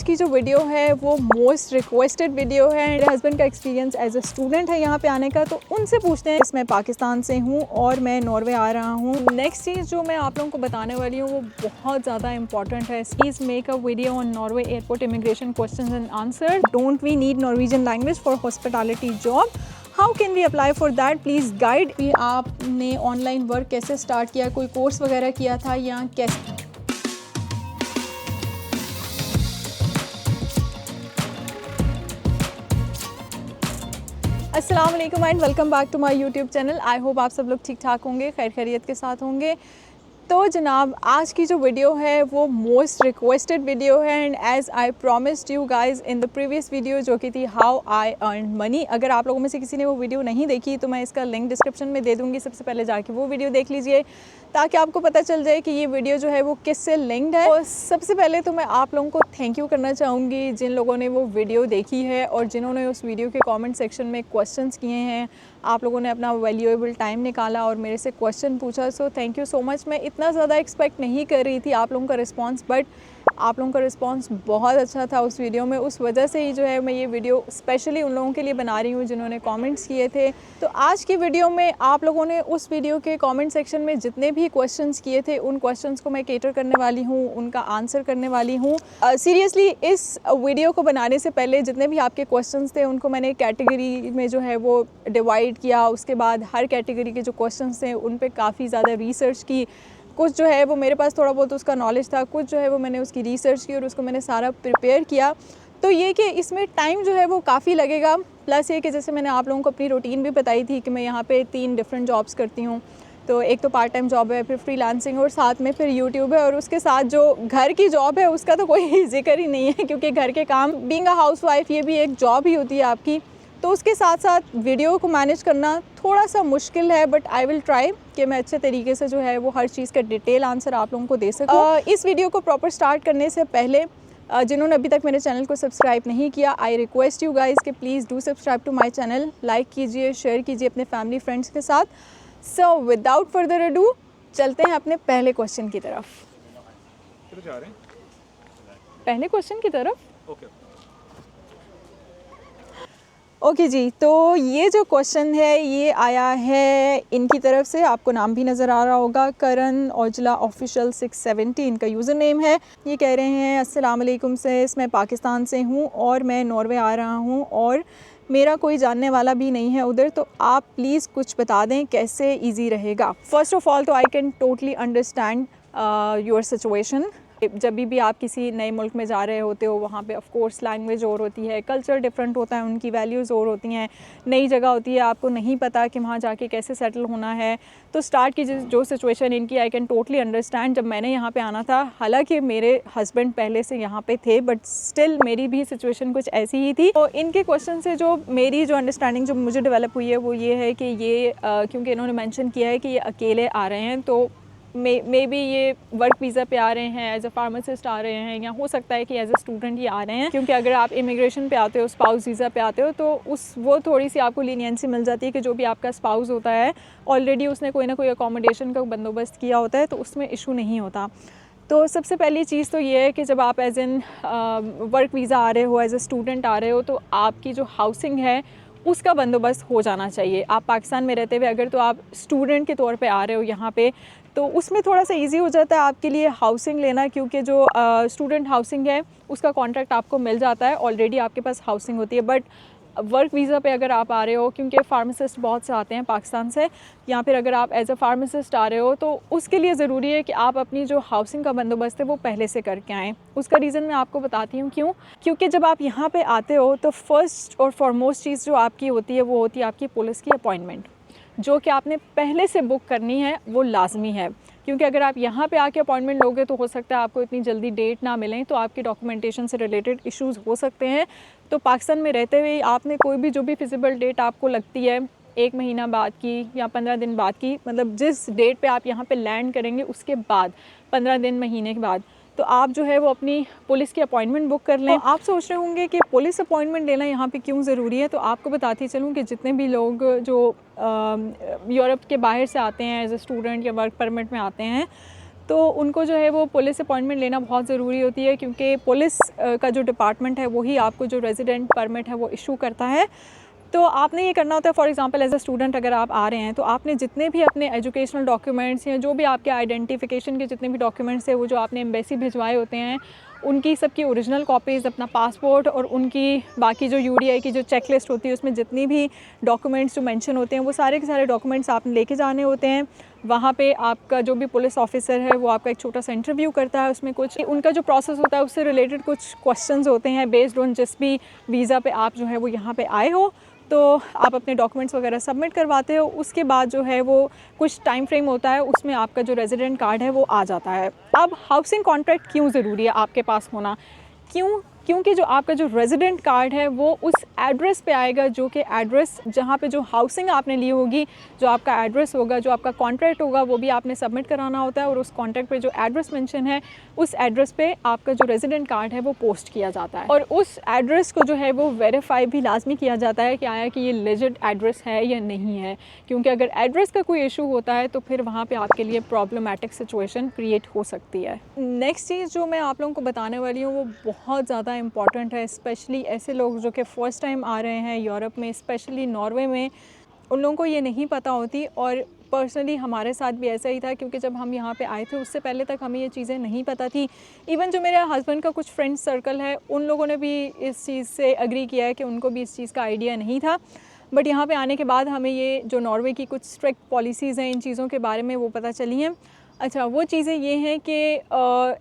की जो वीडियो है वो मोस्ट रिक्वेस्टेड वीडियो है। मेरे हस्बैंड का एक्सपीरियंस एज अ स्टूडेंट है यहाँ पे आने का, तो उनसे पूछते हैं। मैं पाकिस्तान से हूँ और मैं नॉर्वे आ रहा हूँ। नेक्स्ट चीज़ जो मैं आप लोगों को बताने वाली हूँ वो बहुत ज़्यादा इंपॉर्टेंट है। Please make a video on Norway airport immigration questions and answer. Don't we need Norwegian language for hospitality job? How can we apply for that? Please guide. आपने ऑनलाइन वर्क कैसे स्टार्ट किया, कोई course वगैरह किया था या कैसे? अस्सलाम वालेकुम and welcome back to my YouTube channel. I hope आप सब लोग ठीक ठाक होंगे, खैर खैरियत के साथ होंगे। तो जनाब, आज की जो वीडियो है वो मोस्ट रिक्वेस्टेड वीडियो है and as I promised you guys in the previous video जो कि थी हाउ आई अर्न मनी। अगर आप लोगों में से किसी ने वो वीडियो नहीं देखी तो मैं इसका लिंक डिस्क्रिप्शन में दे दूँगी। सबसे पहले जाके वो वीडियो देख लीजिए ताकि आपको पता चल जाए कि ये वीडियो जो है वो किससे लिंक्ड है। और सबसे पहले तो मैं आप लोगों को थैंक यू करना चाहूँगी जिन लोगों ने वो वीडियो देखी है और जिन्होंने उस वीडियो के कमेंट सेक्शन में क्वेश्चंस किए हैं। आप लोगों ने अपना वैल्यूएबल टाइम निकाला और मेरे से क्वेश्चन पूछा, so thank you so much. मैं इतना ज़्यादा एक्सपेक्ट नहीं कर रही थी आप लोगों का रिस्पांस, बट आप लोगों का रिस्पांस बहुत अच्छा था उस वीडियो में। उस वजह से ही जो है मैं ये वीडियो स्पेशली उन लोगों के लिए बना रही हूँ जिन्होंने कमेंट्स किए थे। तो आज की वीडियो में आप लोगों ने उस वीडियो के कमेंट सेक्शन में जितने भी क्वेश्चंस किए थे उन क्वेश्चंस को मैं केटर करने वाली हूँ, उनका आंसर करने वाली हूँ। सीरियसली इस वीडियो को बनाने से पहले जितने भी आपके क्वेश्चंस थे उनको मैंने कैटेगरी में जो है वो डिवाइड किया। उसके बाद हर कैटेगरी के जो क्वेश्चंस थे उन पे काफ़ी ज़्यादा रिसर्च की। कुछ जो है वो मेरे पास थोड़ा बहुत उसका नॉलेज था, कुछ जो है वो मैंने उसकी रिसर्च की और उसको मैंने सारा प्रिपेयर किया। तो ये कि इसमें टाइम जो है वो काफ़ी लगेगा। प्लस ये कि जैसे मैंने आप लोगों को अपनी रूटीन भी बताई थी कि मैं यहाँ पे 3 डिफरेंट जॉब्स करती हूँ। तो एक तो पार्ट टाइम जॉब है, फिर फ्रीलांसिंग और साथ में फिर यूट्यूब है, और उसके साथ जो घर की जॉब है उसका तो कोई जिक्र ही नहीं है क्योंकि घर के काम, बीइंग अ हाउसवाइफ, ये भी एक जॉब ही होती है आपकी। तो उसके साथ साथ वीडियो को मैनेज करना थोड़ा सा मुश्किल है, बट आई विल ट्राई कि मैं अच्छे तरीके से जो है वो हर चीज़ का डिटेल आंसर आप लोगों को दे सकूँ। इस वीडियो को प्रॉपर स्टार्ट करने से पहले जिन्होंने अभी तक मेरे चैनल को सब्सक्राइब नहीं किया, आई रिक्वेस्ट यू गाइस कि please do subscribe to my channel. Like कीजिए, शेयर कीजिए अपने फैमिली फ्रेंड्स के साथ। सो विदाउट फर्दर अडू चलते हैं अपने पहले क्वेश्चन की तरफ। पहले क्वेश्चन की तरफ ओके जी। तो ये जो क्वेश्चन है ये आया है इनकी तरफ से, आपको नाम भी नज़र आ रहा होगा, करण औजला ऑफिशियल 670 इनका यूज़र नेम है। ये कह रहे हैं अस्सलाम वालेकुम सिस, मैं पाकिस्तान से हूँ और मैं नॉर्वे आ रहा हूँ और मेरा कोई जानने वाला भी नहीं है उधर, तो आप प्लीज़ कुछ बता दें कैसे इजी रहेगा। फ़र्स्ट ऑफ़ ऑल तो I can totally understand your situation. जब भी आप किसी नए मुल्क में जा रहे होते हो वहाँ पे ऑफ कोर्स लैंग्वेज और होती है, कल्चर डिफरेंट होता है, उनकी वैल्यूज़ और होती हैं, नई जगह होती है, आपको नहीं पता कि वहाँ जाके कैसे सेटल होना है। तो स्टार्ट की जो सिचुएशन इनकी आई कैन टोटली अंडरस्टैंड। जब मैंने यहाँ पे आना था, हालांकि मेरे हस्बैंड पहले से यहाँ पे थे, बट स्टिल मेरी भी सिचुएशन कुछ ऐसी ही थी। तो इनके क्वेश्चन से जो मेरी जो अंडरस्टैंडिंग जो मुझे डेवलप हुई है वो ये है कि ये क्योंकि इन्होंने मैंशन किया है कि ये अकेले आ रहे हैं, तो मे बी ये वर्क वीज़ा पे आ रहे हैं, एज अ फार्मासिस्ट आ रहे हैं, या हो सकता है कि एज अ स्टूडेंट ही आ रहे हैं। क्योंकि अगर आप इमिग्रेशन पे आते हो, स्पाउस वीज़ा पे आते हो, तो वो थोड़ी सी आपको लीनियंसी मिल जाती है कि जो भी आपका स्पाउस होता है ऑलरेडी उसने कोई ना कोई अकोमोडेशन का बंदोबस्त किया होता है, तो उसमें इशू नहीं होता। तो सबसे पहली चीज़ तो ये है कि जब आप एज एन वर्क वीज़ा आ रहे हो, एज अ स्टूडेंट आ रहे हो, तो आपकी जो हाउसिंग है उसका बंदोबस्त हो जाना चाहिए। आप पाकिस्तान में रहते हुए अगर तो आप स्टूडेंट के तौर पे आ रहे हो यहाँ पे, तो उसमें थोड़ा सा इजी हो जाता है आपके लिए हाउसिंग लेना, क्योंकि जो स्टूडेंट हाउसिंग है उसका कॉन्ट्रैक्ट आपको मिल जाता है, ऑलरेडी आपके पास हाउसिंग होती है। बट वर्क वीज़ा पे अगर आप आ रहे हो, क्योंकि फार्मासिस्ट बहुत से आते हैं पाकिस्तान से, या फिर अगर आप एज अ फार्मासिस्ट आ रहे हो, तो उसके लिए ज़रूरी है कि आप अपनी जो हाउसिंग का बंदोबस्त है वो पहले से करके आएँ। उसका रीज़न मैं आपको बताती हूँ क्यों। क्योंकि जब आप यहाँ पे आते हो तो फर्स्ट और फॉरमोस्ट चीज़ जो आपकी होती है वो होती है आपकी पुलिस की अपॉइंटमेंट, जो कि आपने पहले से बुक करनी है, वो लाजमी है। क्योंकि अगर आप यहाँ पे आके अपॉइंटमेंट लोगे तो हो सकता है आपको इतनी जल्दी डेट ना मिलें, तो आपकी डॉक्यूमेंटेशन से रिलेटेड इश्यूज़ हो सकते हैं। तो पाकिस्तान में रहते हुए आपने कोई भी जो भी फिजिबल डेट आपको लगती है 1 महीना बाद की या 15 दिन बाद की, मतलब जिस डेट पे आप यहाँ पे लैंड करेंगे उसके बाद 15 दिन महीने के बाद, तो आप जो है वो अपनी पुलिस की अपॉइंटमेंट बुक कर लें। तो आप सोच रहे होंगे कि पुलिस अपॉइंटमेंट लेना यहाँ पे क्यों ज़रूरी है, तो आपको बताती चलूँ कि जितने भी लोग जो यूरोप के बाहर से आते हैं एज ए स्टूडेंट या वर्क परमिट में आते हैं, तो उनको जो है वो पुलिस अपॉइंटमेंट लेना बहुत ज़रूरी होती है, क्योंकि पुलिस का जो डिपार्टमेंट है वही आपको जो रेजिडेंट परमिट है वो इशू करता है। तो आपने ये करना होता है, for example as a student अगर आप आ रहे हैं तो आपने जितने भी अपने एजुकेशनल डॉक्यूमेंट्स या जो भी आपके आइडेंटिफिकेशन के जितने भी डॉक्यूमेंट्स हैं वो जो आपने एम्बेसी भिजवाए होते हैं, उनकी सबकी ओरिजिनल कॉपीज़, अपना पासपोर्ट और उनकी बाकी जो यूडीआई की जो चेकलिस्ट होती है उसमें जितनी भी डॉक्यूमेंट्स जो मेंशन होते हैं वो सारे के सारे डॉक्यूमेंट्स आपने लेके जाने होते हैं। वहाँ पे आपका जो भी पुलिस ऑफिसर है वो आपका एक छोटा सा इंटरव्यू करता है, उसमें कुछ उनका जो प्रोसेस होता है उससे रिलेटेड कुछ क्वेश्चंस होते हैं बेस्ड ऑन जिस भी वीज़ा पे आप जो है वो यहाँ पे आए हो। तो आप अपने डॉक्यूमेंट्स वगैरह सबमिट करवाते हो, उसके बाद जो है वो कुछ टाइम फ्रेम होता है, उसमें आपका जो रेजिडेंट कार्ड है वो आ जाता है। अब हाउसिंग कॉन्ट्रैक्ट क्यों ज़रूरी है आपके पास होना? क्योंकि जो आपका जो रेजिडेंट कार्ड है वो उस एड्रेस पे आएगा जो कि एड्रेस जहाँ पे जो हाउसिंग आपने ली होगी, जो आपका एड्रेस होगा, जो आपका कॉन्ट्रैक्ट होगा वो भी आपने सबमिट कराना होता है, और उस कॉन्ट्रैक्ट पे जो एड्रेस मेंशन है उस एड्रेस पे आपका जो रेजिडेंट कार्ड है वो पोस्ट किया जाता है। और उस एड्रेस को जो है वो वेरीफाई भी लाजमी किया जाता है कि आया कि ये लेजिट एड्रेस है या नहीं है, क्योंकि अगर एड्रेस का कोई इशू होता है तो फिर वहाँ पे आपके लिए प्रॉब्लमेटिक सिचुएशन क्रिएट हो सकती है। नेक्स्ट चीज़ जो मैं आप लोगों को बताने वाली हूँ वो बहुत ज़्यादा इम्पॉर्टेंट है, स्पेशली ऐसे लोग जो कि फ़र्स्ट टाइम आ रहे हैं यूरोप में, स्पेशली नॉर्वे में। उन लोगों को ये नहीं पता होती, और पर्सनली हमारे साथ भी ऐसा ही था, क्योंकि जब हम यहाँ पे आए थे उससे पहले तक हमें ये चीज़ें नहीं पता थी। इवन जो मेरे हस्बैंड का कुछ फ्रेंड सर्कल है उन लोगों ने भी इस चीज़ से एग्री किया है कि उनको भी इस चीज़ का आइडिया नहीं था। बट यहाँ पे आने के बाद हमें ये जो नॉर्वे की कुछ स्ट्रिक्ट पॉलिसीज़ हैं इन चीज़ों के बारे में वो पता चली हैं। अच्छा, वो चीज़ें ये हैं कि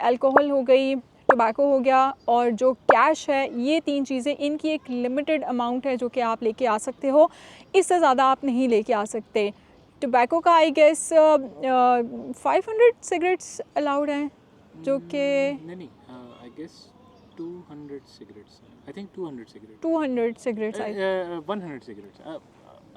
अल्कोहल हो गई, टोबैको हो गया, और जो कैश है, ये तीन चीज़ें, इनकी एक लिमिटेड अमाउंट है जो कि आप लेके आ सकते हो, इससे ज़्यादा आप नहीं लेके आ सकते। टोबैको का आई गेस 500 सिगरेट्स अलाउड हैं, जो कि नहीं I guess 200 cigarettes, I think 200 cigarettes 100 cigarettes I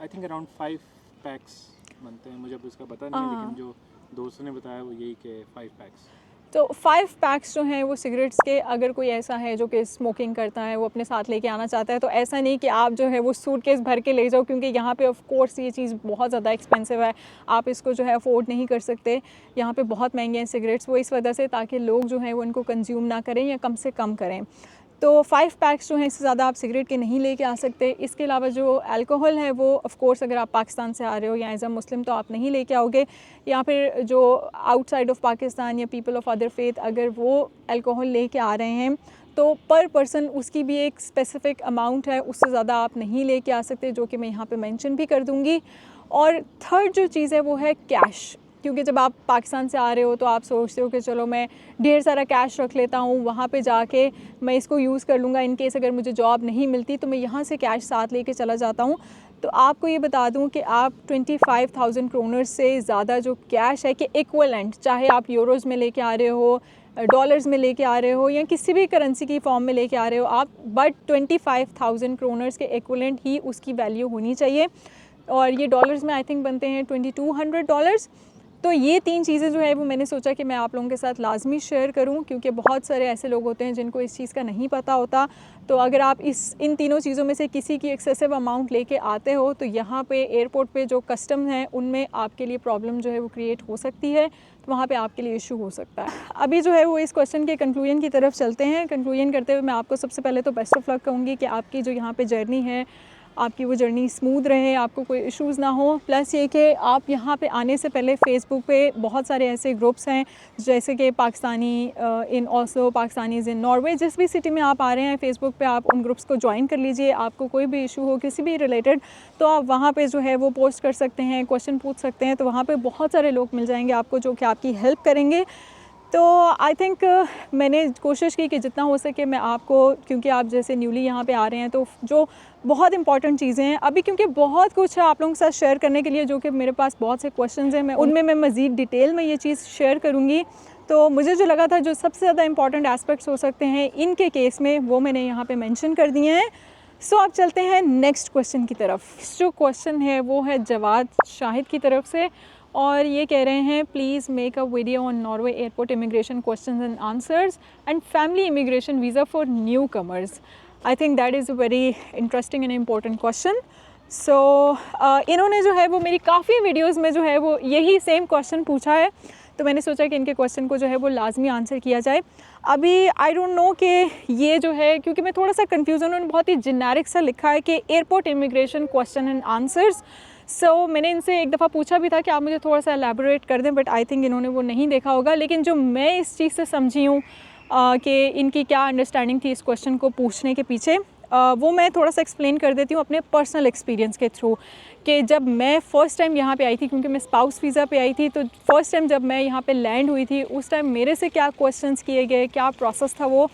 think around 5 packs बनते हैं, मुझे अब उसका पता नहीं है, लेकिन जो दोस्तों ने बताया वो यही कि 5 पैक्स। तो 5 पैक्स जो हैं वो सिगरेट्स के, अगर कोई ऐसा है जो कि स्मोकिंग करता है वो अपने साथ लेके आना चाहता है, तो ऐसा नहीं कि आप जो है वो सूटकेस भर के ले जाओ, क्योंकि यहाँ पे ऑफ कोर्स ये चीज़ बहुत ज़्यादा एक्सपेंसिव है, आप इसको जो है अफोर्ड नहीं कर सकते। यहाँ पे बहुत महंगे हैं सिगरेट्स, वो इस वजह से ताकि लोग जो हैं वो इनको कंज्यूम ना करें या कम से कम करें। तो 5 पैक्स जो हैं इससे ज़्यादा आप सिगरेट के नहीं लेके आ सकते। इसके अलावा जो अल्कोहल है वो ऑफ़ कोर्स अगर आप पाकिस्तान से आ रहे हो या एज़ अ मुस्लिम तो आप नहीं लेके आओगे, या फिर जो आउटसाइड ऑफ पाकिस्तान या पीपल ऑफ अदर फेथ अगर वो अल्कोहल लेके आ रहे हैं तो पर पर्सन उसकी भी एक स्पेसिफ़िक अमाउंट है, उससे ज़्यादा आप नहीं लेके आ सकते, जो कि मैं यहाँ पे मेंशन भी कर दूँगी। और थर्ड जो चीज़ है वो है कैश, क्योंकि जब आप पाकिस्तान से आ रहे हो तो आप सोचते हो कि चलो मैं ढेर सारा कैश रख लेता हूँ, वहाँ पे जाके मैं इसको यूज़ कर लूँगा, इन केस अगर मुझे जॉब नहीं मिलती तो मैं यहाँ से कैश साथ लेके चला जाता हूँ। तो आपको ये बता दूँ कि आप 25,000 क्रोनर से ज़्यादा जो कैश है कि इक्वलेंट, चाहे आप यूरोज़ में लेके आ रहे हो, डॉलर्स में लेके आ रहे हो या किसी भी करेंसी की फॉर्म में लेके आ रहे हो आप, बट 25,000 क्रोनर्स के इक्वलेंट ही उसकी वैल्यू होनी चाहिए, और ये डॉलर्स में आई थिंक बनते हैं $2200। तो ये तीन चीज़ें जो है वो मैंने सोचा कि मैं आप लोगों के साथ लाजमी शेयर करूं, क्योंकि बहुत सारे ऐसे लोग होते हैं जिनको इस चीज़ का नहीं पता होता। तो अगर आप इन तीनों चीज़ों में से किसी की एक्सेसिव अमाउंट लेके आते हो तो यहाँ पे एयरपोर्ट पे जो कस्टम है उनमें आपके लिए प्रॉब्लम जो है वो क्रिएट हो सकती है, तो वहाँ पे आपके लिए इशू हो सकता है। अभी जो है वो इस क्वेश्चन के कंक्लूजन की तरफ चलते हैं। कंक्लूजन करते हुए मैं आपको सबसे पहले तो बेस्ट ऑफ लक कहूँगी कि आपकी जो यहाँ पर जर्नी है, आपकी वो जर्नी स्मूथ रहे, आपको कोई इश्यूज़ ना हो। प्लस ये कि आप यहाँ पे आने से पहले फ़ेसबुक पे बहुत सारे ऐसे ग्रुप्स हैं जैसे कि पाकिस्तानी इन ऑस्लो, पाकिस्तानीज़ इन नॉर्वे, जिस भी सिटी में आप आ रहे हैं फ़ेसबुक पे आप उन ग्रुप्स को ज्वाइन कर लीजिए। आपको कोई भी इशू हो किसी भी रिलेटेड तो आप वहाँ पे जो है वो पोस्ट कर सकते हैं, क्वेश्चन पूछ सकते हैं, तो वहाँ पे बहुत सारे लोग मिल जाएंगे आपको जो कि आपकी हेल्प करेंगे। तो आई थिंक मैंने कोशिश की कि जितना हो सके मैं आपको, क्योंकि आप जैसे न्यूली यहाँ पे आ रहे हैं तो जो बहुत इंपॉर्टेंट चीज़ें हैं अभी, क्योंकि बहुत कुछ है आप लोगों के साथ शेयर करने के लिए, जो कि मेरे पास बहुत से क्वेश्चंस हैं, मैं उनमें मैं मज़ीद डिटेल में ये चीज़ शेयर करूँगी। तो मुझे जो लगा था जो सबसे ज़्यादा इंपॉर्टेंट एस्पेक्ट्स हो सकते हैं इनके केस में वो मैंने यहाँ पर मैंशन कर दिए हैं। सो अब चलते हैं नेक्स्ट क्वेश्चन की तरफ। जो क्वेश्चन है वो है जवाद शाहिद की तरफ से, और ये कह रहे हैं please make a video on Norway airport immigration questions and answers and family immigration visa for newcomers. I think that is a very interesting and important question. So इन्होंने जो है वो मेरी काफ़ी वीडियोज़ में जो है वो यही सेम क्वेश्चन पूछा है। तो मैंने सोचा कि इनके क्वेश्चन को जो है वो लाजमी आंसर किया जाए। अभी आई डोंट नो कि ये जो है, क्योंकि मैं थोड़ा सा कंफ्यूज हूँ, उन्होंने बहुत ही जेनेरिक सा लिखा है कि airport immigration question and answers. So मैंने इनसे एक दफ़ा पूछा भी था कि आप मुझे थोड़ा सा एलैबोरेट कर दें, बट आई थिंक इन्होंने वो नहीं देखा होगा। लेकिन जो मैं इस चीज़ से समझी हूँ कि इनकी क्या अंडरस्टैंडिंग थी इस क्वेश्चन को पूछने के पीछे, वो मैं थोड़ा सा एक्सप्लेन कर देती हूँ अपने पर्सनल एक्सपीरियंस के थ्रू। कि जब मैं फ़र्स्ट टाइम यहाँ पे आई थी, क्योंकि मैं स्पाउस वीज़ा पे आई थी, तो फ़र्स्ट टाइम जब मैं यहाँ पे लैंड हुई थी उस टाइम मेरे से क्या क्वेश्चंस किए गए, क्या प्रोसेस था वो।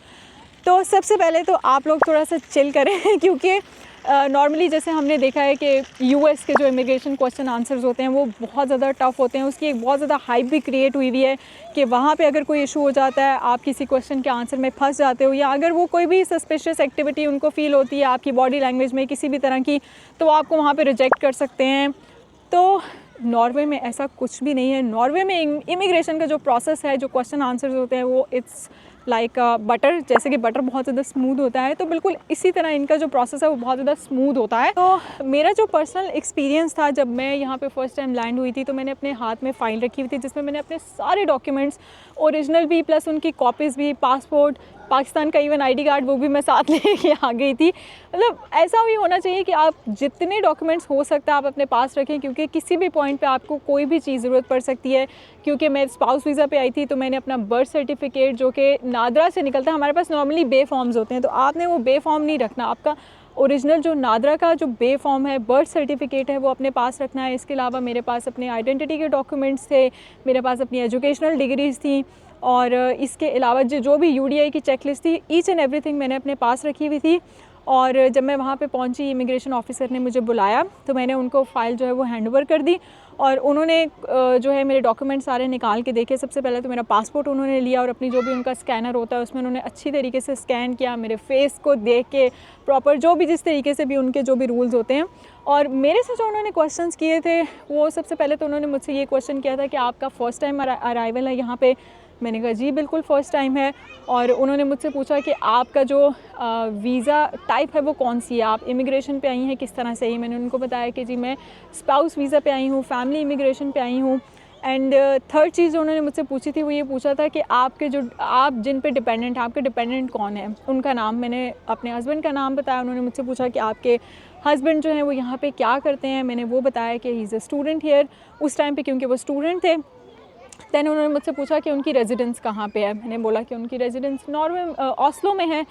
तो सबसे पहले तो आप लोग थोड़ा सा चिल करें क्योंकि नॉर्मली जैसे हमने देखा है कि यूएस के जो इमिग्रेशन क्वेश्चन आंसर्स होते हैं वो बहुत ज़्यादा टफ़ होते हैं। उसकी एक बहुत ज़्यादा हाइप भी क्रिएट हुई हुई है कि वहाँ पे अगर कोई इशू हो जाता है, आप किसी क्वेश्चन के आंसर में फंस जाते हो, या अगर वो कोई भी सस्पिशियस एक्टिविटी उनको फ़ील होती है आपकी बॉडी लैंग्वेज में किसी भी तरह की, तो आपको वहाँ पे रिजेक्ट कर सकते हैं। तो नॉर्वे में ऐसा कुछ भी नहीं है। नॉर्वे में इमिग्रेशन का जो प्रोसेस है, जो क्वेश्चन आंसर्स होते हैं, वो इट्स लाइक बटर, जैसे कि बटर बहुत ज़्यादा स्मूथ होता है, तो बिल्कुल इसी तरह इनका जो प्रोसेस है वो बहुत ज़्यादा स्मूथ होता है। तो मेरा जो पर्सनल एक्सपीरियंस था, जब मैं यहाँ पे फ़र्स्ट टाइम लैंड हुई थी, तो मैंने अपने हाथ में फ़ाइल रखी हुई थी जिसमें मैंने अपने सारे डॉक्यूमेंट्स, ओरिजिनल भी प्लस उनकी कॉपीज़ भी, पासपोर्ट, पाकिस्तान का इवन आईडी कार्ड, वो भी मैं साथ लेके आ गई थी। मतलब ऐसा भी होना चाहिए कि आप जितने डॉक्यूमेंट्स हो सकता है आप अपने पास रखें, क्योंकि किसी भी पॉइंट पे आपको कोई भी चीज़ ज़रूरत पड़ सकती है। क्योंकि मैं स्पाउस वीज़ा पे आई थी, तो मैंने अपना बर्थ सर्टिफिकेट, जो कि नादरा से निकलता है, हमारे पास नॉर्मली बे फॉर्म्स होते हैं, तो आपने वो बे फॉर्म नहीं रखना, आपका ओरिजिनल जो नादरा का जो बे फॉर्म है, बर्थ सर्टिफिकेट है, वो अपने पास रखना है। इसके अलावा मेरे पास अपने आइडेंटिटी के डॉक्यूमेंट्स थे, मेरे पास अपनी एजुकेशनल डिग्रीज़ थी, और इसके अलावा जो भी यूडीआई की चेकलिस्ट थी, ईच एंड एवरीथिंग मैंने अपने पास रखी हुई थी। और जब मैं वहाँ पे पहुँची, इमिग्रेशन ऑफिसर ने मुझे बुलाया, तो मैंने उनको फ़ाइल जो है वो हैंडओवर कर दी, और उन्होंने जो है मेरे डॉक्यूमेंट सारे निकाल के देखे। सबसे पहले तो मेरा पासपोर्ट उन्होंने लिया, और अपनी जो भी उनका स्कैनर होता है उसमें उन्होंने अच्छी तरीके से स्कैन किया, मेरे फेस को देख के प्रॉपर, जो भी जिस तरीके से भी उनके जो भी रूल्स होते हैं। और मेरे से जो उन्होंने क्वेश्चंस किए थे, वो सबसे पहले तो उन्होंने मुझसे ये क्वेश्चन किया था कि आपका फ़र्स्ट टाइम अराइवल है यहाँ पे। मैंने कहा जी बिल्कुल फ़र्स्ट टाइम है। और उन्होंने मुझसे पूछा कि आपका जो वीज़ा टाइप है वो कौन सी है, आप इमिग्रेशन पे आई हैं किस तरह से आई। मैंने उनको बताया कि जी मैं स्पाउस वीज़ा पे आई हूँ, फैमिली इमिग्रेशन पे आई हूँ। एंड थर्ड चीज़ जो उन्होंने मुझसे पूछी थी, वो ये पूछा था कि आपके जो आप जिन पे डिपेंडेंट हैं, आपके डिपेंडेंट कौन है, उनका नाम। मैंने अपने हस्बैंड का नाम बताया। उन्होंने मुझसे पूछा कि आपके हस्बैंड जो हैं वो यहाँ पे क्या करते हैं। मैंने वो बताया कि he is a student here, उस टाइम पे क्योंकि वो स्टूडेंट थे। दैन उन्होंने मुझसे पूछा कि उनकी रेजिडेंस कहाँ पे है। मैंने बोला कि उनकी रेजिडेंस नॉर्वे ऑस्लो में है।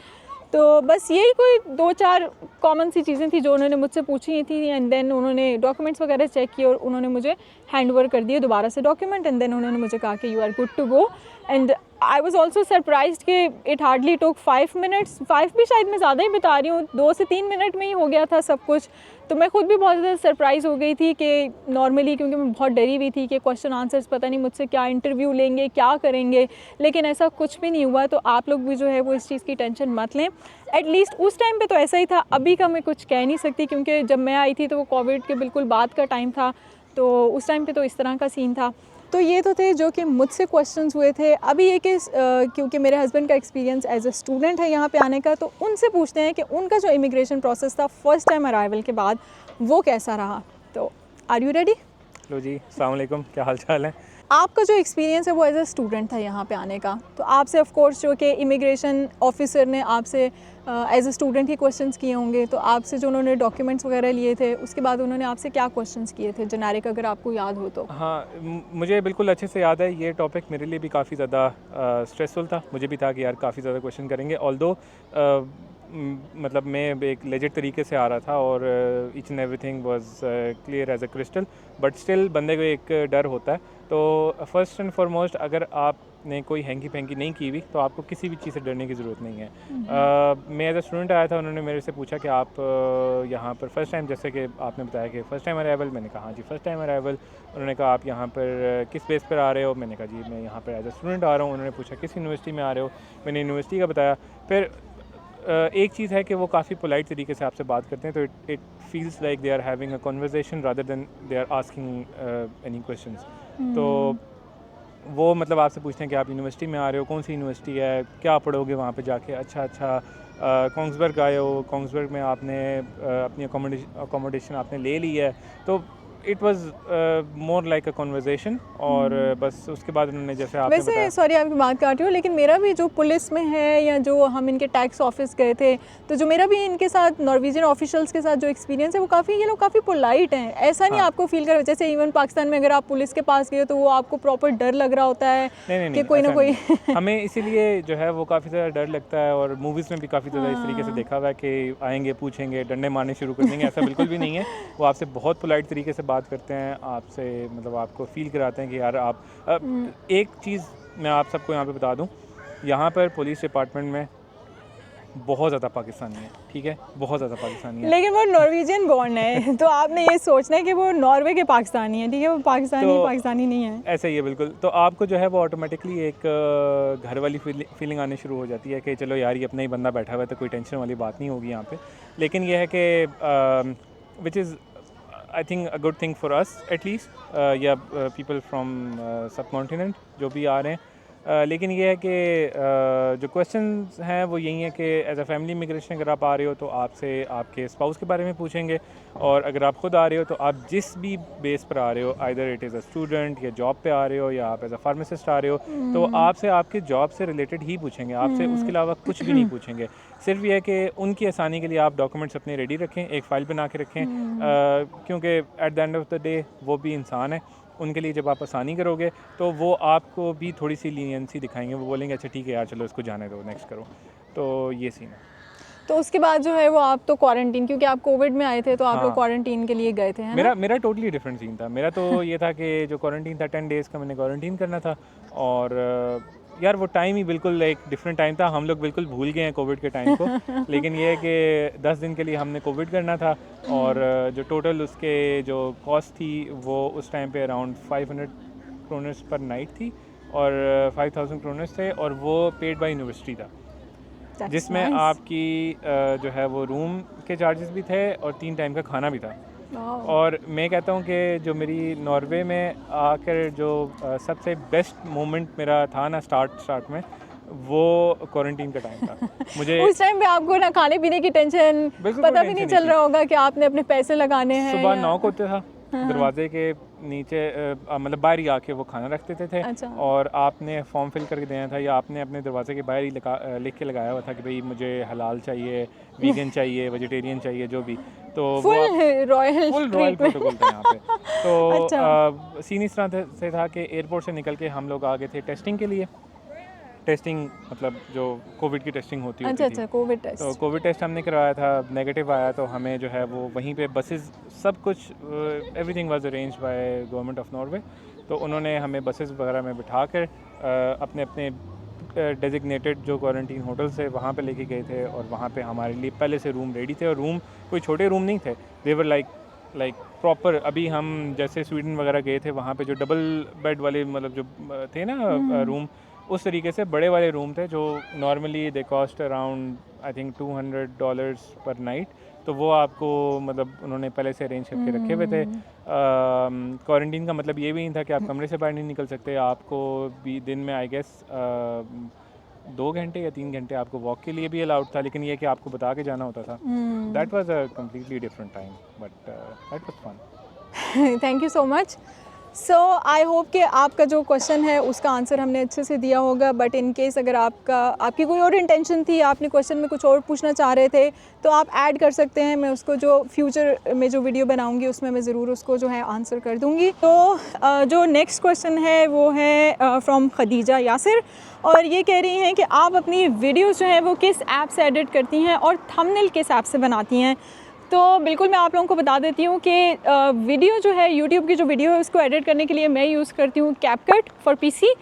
तो बस यही कोई 2-4 कॉमन सी चीज़ें थी जो उन्होंने मुझसे पूछी थी। एंड देन उन्होंने डॉक्यूमेंट्स वगैरह चेक किए, और उन्होंने मुझे हैंड ओवर कर दिए दोबारा से डॉक्यूमेंट। एंड देन उन्होंने मुझे कहा कि you are good to go. And I was also surprised कि इट हार्डली टुक 5 मिनट्स, 5 भी शायद मैं ज़्यादा ही बता रही हूँ, 2 से 3 मिनट में ही हो गया था सब कुछ। तो मैं खुद भी बहुत ज़्यादा सरप्राइज़ हो गई थी कि नॉर्मली, क्योंकि मैं बहुत डरी हुई थी कि क्वेश्चन आंसर्स पता नहीं मुझसे क्या इंटरव्यू लेंगे, क्या करेंगे, लेकिन ऐसा कुछ भी नहीं हुआ। तो आप लोग भी जो है वो इस चीज़ की टेंशन मत लें। एटलीस्ट उस टाइम पे तो ऐसा ही था, अभी का मैं कुछ कह नहीं सकती, क्योंकि जब मैं आई थी तो वो कोविड के बिल्कुल बाद का टाइम था, तो उस टाइम पे तो इस तरह का सीन था। तो ये तो थे जो कि मुझसे क्वेश्चंस हुए थे। अभी ये कि क्योंकि मेरे हस्बैंड का एक्सपीरियंस एज अ स्टूडेंट है यहाँ पे आने का, तो उनसे पूछते हैं कि उनका जो इमिग्रेशन प्रोसेस था फ़र्स्ट टाइम अराइवल के बाद, वो कैसा रहा। तो आर यू रेडी? लो जी, अस्सलाम वालेकुम, क्या हाल चाल है? आपका जो एक्सपीरियंस है वो एज अ स्टूडेंट था यहाँ पे आने का, तो आपसे ऑफ कोर्स जो कि इमिग्रेशन ऑफिसर ने आपसे एज अ स्टूडेंट ही क्वेश्चंस किए होंगे। तो आपसे जो उन्होंने डॉक्यूमेंट्स वगैरह लिए थे, उसके बाद उन्होंने आपसे क्या क्वेश्चंस किए थे जेनेरिक, अगर आपको याद हो तो? हाँ, मुझे बिल्कुल अच्छे से याद है। ये टॉपिक मेरे लिए भी काफ़ी ज़्यादा स्ट्रेसफुल था। मुझे भी था कि यार काफ़ी ज़्यादा क्वेश्चन करेंगे। ऑल्दो मतलब मैं एक लेजिट तरीके से आ रहा था, और each and everything was clear as a crystal, but still बंदे को एक डर होता है। तो फर्स्ट एंड फॉरमोस्ट, अगर आपने कोई हैंकी फैंकी नहीं की हुई, तो आपको किसी भी चीज़ से डरने की ज़रूरत नहीं है। मैं एज अ स्टूडेंट आया था, उन्होंने मेरे से पूछा कि आप यहाँ पर फ़र्स्ट टाइम, जैसे कि आपने बताया कि फ़र्स्ट टाइम अराइवल, मैंने कहा हाँ जी फ़र्स्ट टाइम अराइवल। उन्होंने कहा आप यहाँ पर किस बेस पर आ रहे हो, मैंने कहा जी मैं यहाँ पर एज अ स्टूडेंट आ रहा हूँ। उन्होंने पूछा किस यूनिवर्सिटी में आ रहे हो, मैंने यूनिवर्सिटी का बताया। फिर एक चीज़ है कि वो काफ़ी पोलाइट तरीके से आपसे बात करते हैं, तो it feels like they are having a conversation rather than they are asking any questions. तो वो मतलब आपसे पूछते हैं कि आप यूनिवर्सिटी में आ रहे हो, कौन सी यूनिवर्सिटी है, क्या पढ़ोगे वहाँ पे जाके। अच्छा कोंग्सबर्ग आए हो, कोंग्सबर्ग में आपने अपनी अकोमोडेशन आपने ले ली है। तो it was more like a conversation और बस उसके बाद उन्होंने जैसे आपने वैसे बताया सॉरी आपकी बात काट रही हूँ, लेकिन मेरा भी जो पुलिस में है या जो हम इनके टैक्स ऑफिस गए थे, तो जो मेरा भी इनके साथ नॉर्वेजियन ऑफिशियल्स के साथ जो एक्सपीरियंस है वो काफ़ी, ये लोग काफ़ी पोलाइट हैं। ऐसा नहीं हाँ। आपको फील कर, जैसे इवन पाकिस्तान में अगर आप पुलिस के पास गए तो वो आपको प्रॉपर डर लग रहा होता है नहीं कि कोई ना ऐसा कोई नहीं है। हमें इसीलिए जो है वो काफ़ी ज़्यादा डर लगता है और मूवीज़ में भी काफ़ी ज़्यादा इस तरीके से देखा हुआ है कि आएंगे पूछेंगे डंडे मारने शुरू कर देंगे। ऐसा बिल्कुल भी नहीं है। वो आपसे बहुत पोलाइट तरीके से बात करते हैं, आपसे मतलब आपको फील कराते हैं कि यार आप एक चीज़ मैं आप सबको यहाँ पे बता दूँ, यहाँ पर पुलिस डिपार्टमेंट में बहुत ज़्यादा पाकिस्तानी है, ठीक है, बहुत ज़्यादा पाकिस्तानी है। लेकिन वो नॉर्वेजियन बॉर्न है तो आपने ये सोचना है कि वो नॉर्वे के पाकिस्तानी है, ठीक है, वो पाकिस्तानी नहीं है। ऐसा ही है बिल्कुल। तो आपको जो है वो ऑटोमेटिकली एक घर वाली फीलिंग आनी शुरू हो जाती है कि चलो यार ये अपना ही बंदा बैठा हुआ है तो कोई टेंशन वाली बात नहीं होगी यहाँ पे। लेकिन ये है कि which is I think a good thing for us at least या पीपल फ्रॉम सब कॉन्टिनेंट जो भी आ रहे हैं। लेकिन ये है कि जो क्वेश्चंस हैं वो यही है कि एज अ फैमिली इमिग्रेशन अगर आप आ रहे हो तो आपसे आपके स्पाउस के बारे में पूछेंगे, और अगर आप खुद आ रहे हो तो आप जिस भी बेस पर आ रहे हो, either it is a student या जॉब पे आ रहे हो या आप एज अ फार्मासिस्ट आ रहे हो, तो आपसे आपके जॉब से रिलेटेड ही पूछेंगे, आपसे उसके अलावा कुछ भी नहीं पूछेंगे। सिर्फ ये है कि उनकी आसानी के लिए आप डॉक्यूमेंट्स अपने रेडी रखें, एक फ़ाइल बना के रखें, क्योंकि at the end of the day वो भी इंसान है। उनके लिए जब आप आसानी करोगे तो वो आपको भी थोड़ी सी लीनियंसी दिखाएंगे, वो बोलेंगे अच्छा ठीक है यार चलो इसको जाने दो, नेक्स्ट करो। तो ये सीन है। तो उसके बाद जो है वो आप तो क्वारंटीन, क्योंकि आप कोविड में आए थे तो आप लोग हाँ, क्वारंटीन के लिए गए थे, है ना? मेरा टोटली डिफरेंट सीन था। मेरा तो ये था कि जो क्वारंटीन था 10 डेज़ का मैंने क्वारंटीन करना था, और यार वो टाइम ही बिल्कुल एक डिफरेंट टाइम था। हम लोग बिल्कुल भूल गए हैं कोविड के टाइम को। लेकिन ये है कि 10 दिन के लिए हमने कोविड करना था, और जो टोटल उसके जो कॉस्ट थी वो उस टाइम पे अराउंड 500 क्रोनर्स पर नाइट थी, और 5000 क्रोनर्स थे, और वो पेड बाय यूनिवर्सिटी था, That's जिसमें nice. आपकी जो है वो रूम के चार्जेस भी थे और 3 टाइम का खाना भी था। Wow. और मैं कहता हूँ कि जो मेरी नॉर्वे में आकर जो सबसे बेस्ट मोमेंट मेरा था ना स्टार्ट में, वो क्वारंटीन का टाइम था। मुझे उस टाइम पे आपको ना खाने पीने की टेंशन, बिल्कुल पता कोई भी नहीं टेंशन चल नहीं रहा होगा कि आपने अपने पैसे लगाने हैं सुबह या... 9 को होते था, दरवाजे के नीचे मतलब बाहर ही आके वो खाना रख देते थे। अच्छा। और आपने फॉर्म फिल करके देना था, या आपने अपने दरवाजे के बाहर ही लिख के लगाया हुआ था कि भाई मुझे हलाल चाहिए, वीगन चाहिए, वेजिटेरियन चाहिए, जो भी। तो वो royal full royal treatment. Protocol था यहाँ पे। तो अच्छा। सीन इस तरह से था कि एयरपोर्ट से निकल के हम लोग आ गए थे टेस्टिंग के लिए। टेस्टिंग मतलब जो कोविड की टेस्टिंग होती अच्छा थी। कोविड तो टेस्ट। कोविड टेस्ट हमने करवाया था, नेगेटिव आया, तो हमें जो है वो वहीं पे बसेस सब कुछ everything was arranged by government of Norway. तो उन्होंने हमें बसेस वगैरह में बिठा कर अपने अपने डेजिग्नेटेड जो क्वारंटीन होटल्स है वहाँ पे लेके गए थे, और वहाँ पे हमारे लिए पहले से रूम रेडी थे। और रूम कोई छोटे रूम नहीं थे, देवर लाइक प्रॉपर। अभी हम जैसे स्वीडन वगैरह गए थे, वहाँ पे जो डबल बेड वाले मतलब जो थे ना रूम, उस तरीके से बड़े वाले रूम थे जो normally they cost around I think $200 पर नाइट। तो वो आपको मतलब उन्होंने पहले से अरेंज करके रखे हुए थे। क्वारंटीन का मतलब ये भी नहीं था कि आप कमरे से बाहर नहीं निकल सकते, आपको भी दिन में आई गेस 2 घंटे या 3 घंटे आपको वॉक के लिए भी अलाउड था, लेकिन ये कि आपको बता के जाना होता था। That was a completely different time, but that was fun. Thank you so much. So I hope कि आपका जो क्वेश्चन है उसका आंसर हमने अच्छे से दिया होगा, बट इन केस अगर आपकी कोई और इंटेंशन थी, आपने क्वेश्चन में कुछ और पूछना चाह रहे थे, तो आप ऐड कर सकते हैं। मैं उसको जो फ्यूचर में जो वीडियो बनाऊंगी उसमें मैं ज़रूर उसको जो है आंसर कर दूंगी। तो जो नेक्स्ट क्वेश्चन है वो है फ्रॉम खदीजा यासिर, और ये कह रही हैं कि आप अपनी वीडियोज़ जो हैं वो किस ऐप से एडिट करती हैं और थंबनेल किस ऐप से बनाती हैं। तो बिल्कुल मैं आप लोगों को बता देती हूँ कि वीडियो जो है यूट्यूब की जो वीडियो है उसको एडिट करने के लिए मैं यूज़ करती हूँ कैपकट फॉर पीसी,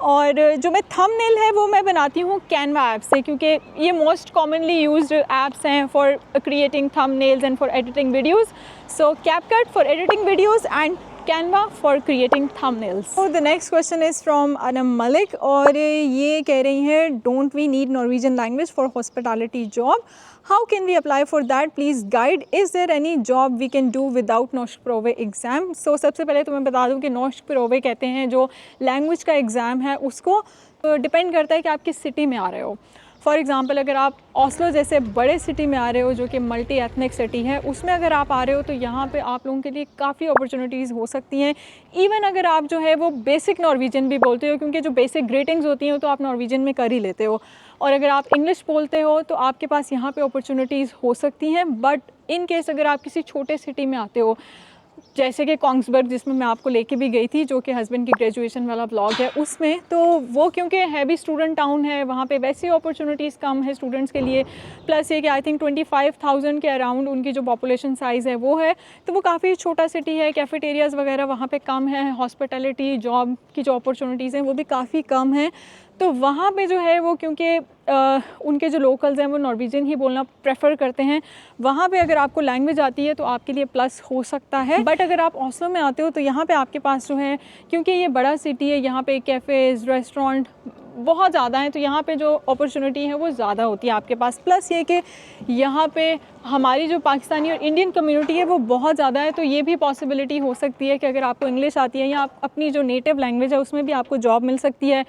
और जो मैं थंबनेल है वो मैं बनाती हूँ कैनवा ऐप से, क्योंकि ये मोस्ट कॉमनली यूज्ड ऐप्स हैं for creating thumbnails and for editing videos. So CapCut for editing videos and Canva for creating thumbnails. So the next question is from Anam Malik, और ये कह रही हैं don't we need Norwegian language for hospitality job? How can we apply for that? Please guide. Is there any job we can do without Norsk Prove exam? So सबसे पहले तो मैं बता दूँ कि Norsk Prove कहते हैं जो लैंग्वेज का एग्ज़ाम है उसको डिपेंड करता है कि आप किस सिटी में आ रहे हो। फॉर एग्ज़ाम्पल अगर आप ओस्लो जैसे बड़े सिटी में आ रहे हो जो कि मल्टी एथनिक सिटी है, उसमें अगर आप आ रहे हो तो यहाँ पे आप लोगों के लिए काफ़ी अपॉर्चुनिटीज़ हो सकती हैं। इवन अगर आप जो है वो बेसिक नॉर्वेजियन भी बोलते हो, क्योंकि जो बेसिक ग्रीटिंग्स होती हैं तो आप नॉर्वेजियन में कर ही लेते हो, और अगर आप इंग्लिश बोलते हो तो आपके पास यहाँ पे अपॉर्चुनिटीज़ हो सकती हैं। बट इन केस अगर आप किसी छोटे सिटी में आते हो, जैसे कि कोंग्सबर्ग जिसमें मैं आपको लेके भी गई थी, जो कि हस्बैंड की ग्रेजुएशन वाला ब्लॉग है उसमें, तो वो क्योंकि हैवी स्टूडेंट टाउन है, वहाँ पे वैसे अपॉर्चुनिटीज़ कम है स्टूडेंट्स के लिए, प्लस ये कि आई थिंक 25,000 के अराउंड उनकी जो पॉपुलेशन साइज़ है वो है, तो वो काफ़ी छोटा सिटी है। कैफेटेरियाज़ वगैरह वहाँ पे कम है, हॉस्पिटैलिटी जॉब की जो अपॉर्चुनिटीज़ हैं वो भी काफ़ी कम है। तो वहाँ पे जो है वो क्योंकि उनके जो लोकल्स हैं वो नॉर्वेजियन ही बोलना प्रेफर करते हैं, वहाँ पे अगर आपको लैंग्वेज आती है तो आपके लिए प्लस हो सकता है। बट अगर आप ओस्लो में आते हो तो यहाँ पे आपके पास जो है, क्योंकि ये बड़ा सिटी है, यहाँ पे कैफ़ेज़ रेस्टोरेंट बहुत ज़्यादा हैं, तो यहाँ पे जो अपॉर्चुनिटी है वो ज़्यादा होती है आपके पास। प्लस ये कि यहाँ पे हमारी जो पाकिस्तानी और इंडियन कम्युनिटी है वो बहुत ज़्यादा है, तो ये भी पॉसिबिलिटी हो सकती है कि अगर आपको इंग्लिश आती है या आप अपनी जो नेटिव लैंग्वेज है उसमें भी आपको जॉब मिल सकती है।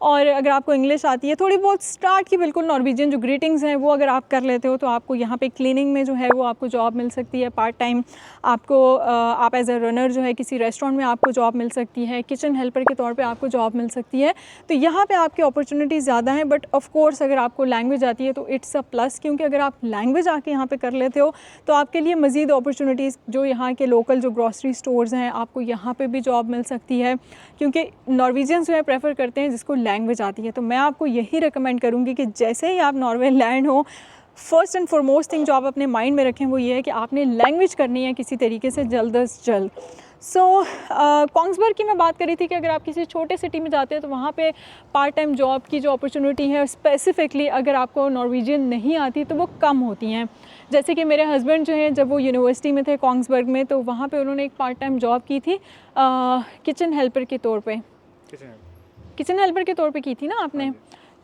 और अगर आपको इंग्लिश आती है थोड़ी बहुत स्टार्ट की, बिल्कुल नॉर्वेजियन जो ग्रीटिंग्स हैं वो अगर आप कर लेते हो तो आपको यहाँ पे क्लीनिंग में जो है वो आपको जॉब मिल सकती है पार्ट टाइम। आपको आप एज अ रनर जो है किसी रेस्टोरेंट में आपको जॉब मिल सकती है, किचन हेल्पर के तौर पे आपको जॉब मिल सकती है। तो यहाँ पे आपकी अपॉर्चुनिटीज़ ज़्यादा हैं। बट ऑफ कोर्स अगर आपको लैंग्वेज आती है तो इट्स अ प्लस, क्योंकि अगर आप लैंग्वेज आके यहाँ पे कर लेते हो तो आपके लिए मज़ीद अपॉर्चुनिटीज़, जो यहाँ के लोकल जो ग्रॉसरी स्टोर्स हैं, आपको यहाँ पे भी जॉब मिल सकती है, क्योंकि नॉर्वेजियंस जो है प्रेफर करते हैं जिसको लैंग्वेज आती है। तो मैं आपको यही रिकमेंड करूँगी कि जैसे ही आप नॉर्वे लैंड हो, फर्स्ट एंड फॉरमोस्ट थिंग जो आप अपने माइंड में रखें वो ये है कि आपने लैंग्वेज करनी है किसी तरीके से जल्द अज जल्द। सो कोंग्सबर्ग की मैं बात करी थी कि अगर आप किसी छोटे सिटी में जाते हैं तो वहाँ पे पार्ट टाइम जॉब की जो अपॉर्चुनिटी है, स्पेसिफिकली अगर आपको नॉर्वेजियन नहीं आती तो वो कम होती हैं। जैसे कि मेरे हस्बैंड जो हैं, जब वो यूनिवर्सिटी में थे कोंग्सबर्ग में, तो वहाँ पे उन्होंने एक पार्ट टाइम जॉब की थी किचन हेल्पर के तौर पे। किचन हेल्पर के तौर पे की थी ना आपने?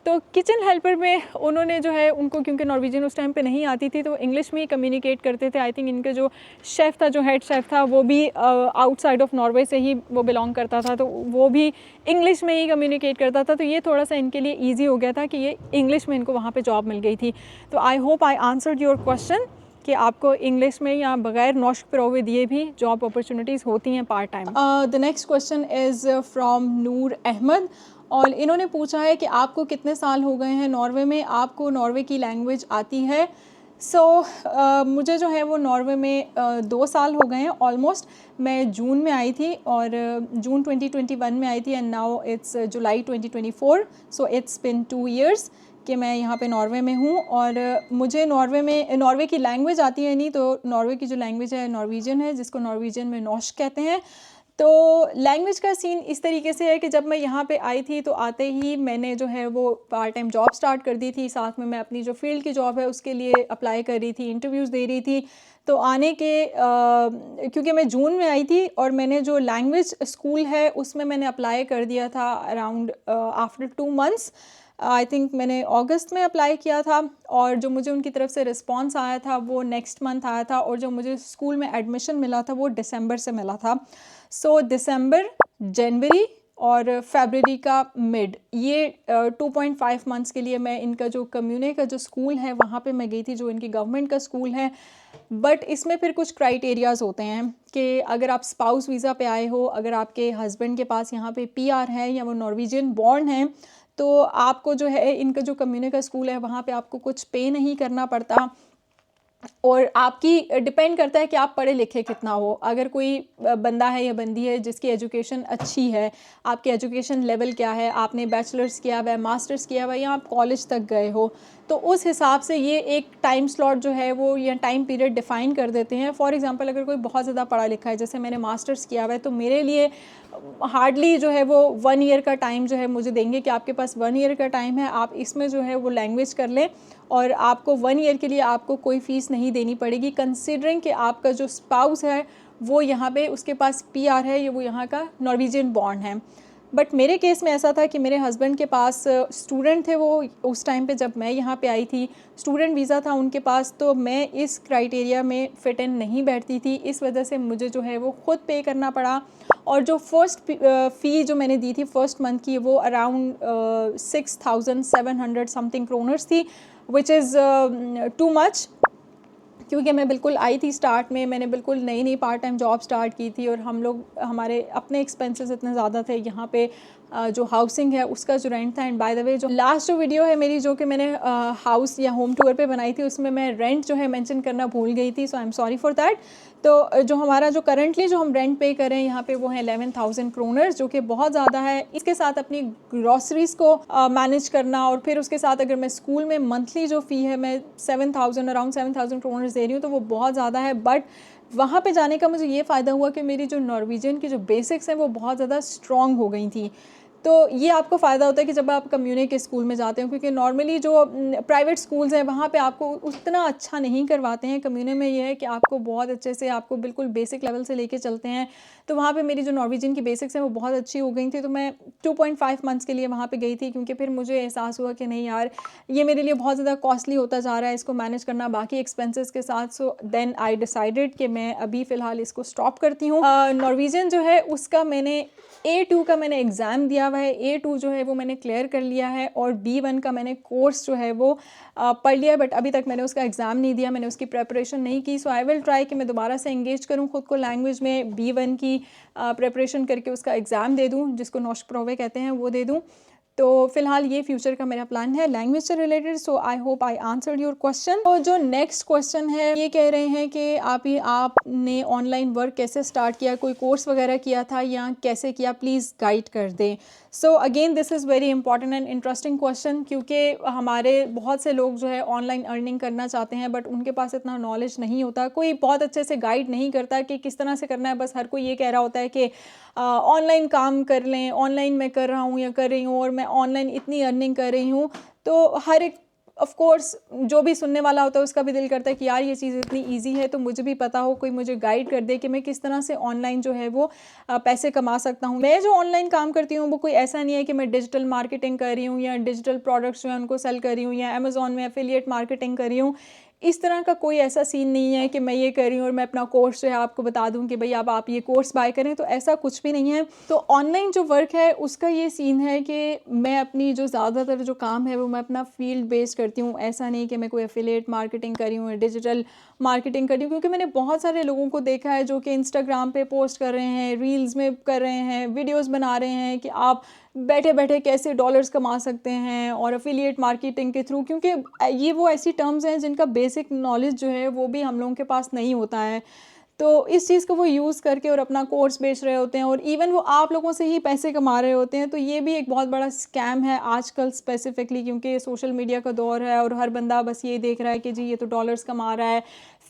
तो किचन हेल्पर में उन्होंने जो है, उनको क्योंकि नॉर्वेजियन उस टाइम पे नहीं आती थी तो इंग्लिश में ही कम्युनिकेट करते थे। आई थिंक इनके जो शेफ़ था, जो हेड शेफ़ था, वो भी आउटसाइड ऑफ नॉर्वे से ही वो बिलोंग करता था, तो वो भी इंग्लिश में ही कम्युनिकेट करता था। तो ये थोड़ा सा इनके लिए ईजी हो गया था कि ये इंग्लिश में इनको वहाँ पर जॉब मिल गई थी। तो I hope I answered your question कि आपको इंग्लिश में या बगैर नॉश्क प्रोवे दिए भी जॉब अपॉर्चुनिटीज़ होती हैं part time. The next question is from Noor Ahmed, और इन्होंने पूछा है कि आपको कितने साल हो गए हैं नॉर्वे में, आपको नॉर्वे की लैंग्वेज आती है? मुझे जो है वो नॉर्वे में 2 साल हो गए हैं ऑलमोस्ट। मैं जून में आई थी, और जून 2021 में आई थी, and now it's July 2024, so it's been 2 years कि मैं यहाँ पे नॉर्वे में हूँ। और मुझे नॉर्वे की लैंग्वेज आती है नहीं, तो नॉर्वे की जो लैंग्वेज है नॉर्वेजियन है, जिसको नॉर्वेजियन में नॉश्क कहते हैं। तो लैंग्वेज का सीन इस तरीके से है कि जब मैं यहाँ पे आई थी तो आते ही मैंने जो है वो पार्ट टाइम जॉब स्टार्ट कर दी थी, साथ में मैं अपनी जो फील्ड की जॉब है उसके लिए अप्लाई कर रही थी, इंटरव्यूज़ दे रही थी। तो आने के क्योंकि मैं जून में आई थी, और मैंने जो लैंग्वेज स्कूल है उसमें मैंने अप्लाई कर दिया था around after 2 months। I think मैंने अगस्त में अप्लाई किया था, और जो मुझे उनकी तरफ से रिस्पांस आया था वो नेक्स्ट मंथ आया था, और जो मुझे स्कूल में एडमिशन मिला था वो दिसंबर से मिला था। सो दिसंबर, जनवरी और फरवरी का मिड, ये 2.5 months के लिए मैं इनका जो कम्युने का जो स्कूल है वहाँ पे मैं गई थी, जो इनकी गवर्नमेंट का स्कूल है। बट इसमें फिर कुछ क्राइटेरियाज़ होते हैं कि अगर आप स्पाउस वीज़ा पे आए हो, अगर आपके हस्बैंड के पास यहाँ पे PR है या वो नॉर्वेजियन बॉर्न हैं, तो आपको जो है इनका जो कम्युने का स्कूल है वहाँ पे आपको कुछ पे नहीं करना पड़ता, और आपकी डिपेंड करता है कि आप पढ़े लिखे कितना हो। अगर कोई बंदा है या बंदी है जिसकी एजुकेशन अच्छी है, आपके एजुकेशन लेवल क्या है, आपने बैचलर्स किया हुआ है, मास्टर्स किया हुआ है, या आप कॉलेज तक गए हो, तो उस हिसाब से ये एक टाइम स्लॉट जो है वो या टाइम पीरियड डिफ़ाइन कर देते हैं। फॉर एग्जांपल अगर कोई बहुत ज़्यादा पढ़ा लिखा है, जैसे मैंने मास्टर्स किया हुआ है, तो मेरे लिए हार्डली जो है वो 1 year का टाइम जो है मुझे देंगे कि आपके पास 1 year का टाइम है, आप इसमें जो है वो लैंग्वेज कर लें, और आपको 1 year के लिए आपको कोई फ़ीस नहीं देनी पड़ेगी, कंसिडरिंग कि आपका जो स्पाउस है वो यहाँ पे उसके पास PR है या वो यहाँ का नॉर्वेजियन बॉर्न है। बट मेरे केस में ऐसा था कि मेरे हस्बैंड के पास स्टूडेंट थे, वो उस टाइम पे जब मैं यहाँ पे आई थी स्टूडेंट वीज़ा था उनके पास, तो मैं इस क्राइटेरिया में फ़िट इन नहीं बैठती थी, इस वजह से मुझे जो है वो ख़ुद पे करना पड़ा। और जो फर्स्ट फ़ी जो मैंने दी थी फर्स्ट मंथ की वो अराउंड 6,700 समथिंग क्रोनर्स थी, विच इज़ टू मच, क्योंकि मैं बिल्कुल आई थी स्टार्ट में, मैंने बिल्कुल नई नई पार्ट टाइम जॉब स्टार्ट की थी और हम लोग हमारे अपने एक्सपेंसेस इतने ज़्यादा थे। यहाँ पे जो हाउसिंग है उसका जो रेंट था, एंड बाय द वे जो लास्ट जो वीडियो है मेरी जो कि मैंने हाउस या होम टूर पे बनाई थी उसमें मैं रेंट जो है मेंशन करना भूल गई थी, so I am sorry for that. तो जो हमारा जो करंटली जो हम रेंट पे करें यहाँ पे वो है 11,000 क्रोनर्स, जो कि बहुत ज़्यादा है। इसके साथ अपनी ग्रॉसरीज़ को मैनेज करना और फिर उसके साथ अगर मैं स्कूल में मंथली जो फ़ी है मैं 7,000 अराउंड 7,000 क्रोनर्स दे रही हूँ, तो वो बहुत ज़्यादा है। बट वहाँ पे जाने का मुझे ये फ़ायदा हुआ कि मेरी जो नॉर्वेजियन की जो बेसिक्स हैं वो बहुत ज़्यादा स्ट्रॉन्ग हो गई थी। तो ये आपको फ़ायदा होता है कि जब आप कम्युनिटी स्कूल में जाते हो, क्योंकि नॉर्मली जो प्राइवेट स्कूल्स हैं वहाँ पे आपको उतना अच्छा नहीं करवाते हैं। कम्युनिटी में ये है कि आपको बहुत अच्छे से आपको बिल्कुल बेसिक लेवल से लेके चलते हैं। तो वहाँ पे मेरी जो नॉर्वेजियन की बेसिक्स हैं वो बहुत अच्छी हो गई थी। तो मैं 2.5 मंथ्स के लिए वहाँ पे गई थी, क्योंकि फिर मुझे एहसास हुआ कि नहीं यार ये मेरे लिए बहुत ज़्यादा कॉस्टली होता जा रहा है इसको मैनेज करना बाकी एक्सपेंसेस के साथ। सो देन आई डिसाइडेड कि मैं अभी फ़िलहाल इसको स्टॉप करती हूँ। नॉर्वेजियन जो है उसका मैंने A2 का मैंने एग्ज़ाम दिया हुआ है, A2 जो है वो मैंने क्लियर कर लिया है, और B1 का मैंने कोर्स जो है वो पढ़ लिया है, बट अभी तक मैंने उसका एग्ज़ाम नहीं दिया, मैंने उसकी प्रेपरेशन नहीं की। सो आई विल ट्राई कि मैं दोबारा से एंगेज करूँ खुद को लैंग्वेज में, B1 की प्रेपरेशन करके उसका एग्ज़ाम दे दूँ, जिसको नॉशप्रोवे कहते हैं, वो दे दूँ। तो फिलहाल ये फ्यूचर का मेरा प्लान है लैंग्वेज से related. So I hope I answered your question. तो जो नेक्स्ट क्वेश्चन है ये कह रहे हैं कि आपने ऑनलाइन वर्क कैसे स्टार्ट किया, कोई कोर्स वगैरह किया था या कैसे किया, प्लीज़ गाइड कर दें। So again this is very important and interesting question, क्योंकि हमारे बहुत से लोग जो है ऑनलाइन अर्निंग करना चाहते हैं बट उनके पास इतना नॉलेज नहीं होता, कोई बहुत अच्छे से गाइड नहीं करता कि किस तरह से करना है। बस हर कोई ये कह रहा होता है कि ऑनलाइन काम कर लें, ऑनलाइन मैं कर रहा हूँ या कर रही हूँ और मैं ऑनलाइन इतनी अर्निंग कर रही हूँ। तो हर एक ऑफ कोर्स जो भी सुनने वाला होता है उसका भी दिल करता है कि यार ये चीज़ इतनी इजी है तो मुझे भी पता हो, कोई मुझे गाइड कर दे कि मैं किस तरह से ऑनलाइन जो है वो पैसे कमा सकता हूँ। मैं जो ऑनलाइन काम करती हूँ वो कोई ऐसा नहीं है कि मैं डिजिटल मार्केटिंग कर रही हूँ या डिजिटल प्रोडक्ट्स जो है उनको सेल कर रही हूँ या अमेज़ॉन में एफिलिएट मार्केटिंग कर रही हूँ। इस तरह का कोई ऐसा सीन नहीं है कि मैं ये कर रही हूँ और मैं अपना कोर्स जो है आपको बता दूँ कि भाई अब आप ये कोर्स बाय करें, तो ऐसा कुछ भी नहीं है। तो ऑनलाइन जो वर्क है उसका ये सीन है कि मैं अपनी जो ज़्यादातर जो काम है वो मैं अपना फील्ड बेस्ड करती हूँ। ऐसा नहीं कि मैं कोई एफिलिएट मार्केटिंग कर रही हूँ या डिजिटल मार्केटिंग कर रही हूँ, क्योंकि मैंने बहुत सारे लोगों को देखा है जो कि इंस्टाग्राम पे पोस्ट कर रहे हैं, रील्स में कर रहे हैं, वीडियोज़ बना रहे हैं कि आप बैठे बैठे कैसे डॉलर्स कमा सकते हैं और एफिलिएट मार्केटिंग के थ्रू, क्योंकि ये वो ऐसी टर्म्स हैं जिनका बेसिक नॉलेज जो है वो भी हम लोगों के पास नहीं होता है। तो इस चीज़ को वो यूज़ करके और अपना कोर्स बेच रहे होते हैं और इवन वो आप लोगों से ही पैसे कमा रहे होते हैं। तो ये भी एक बहुत बड़ा स्कैम है आजकल स्पेसिफिकली, क्योंकि सोशल मीडिया का दौर है और हर बंदा बस ये देख रहा है कि जी ये तो डॉलर्स कमा रहा है।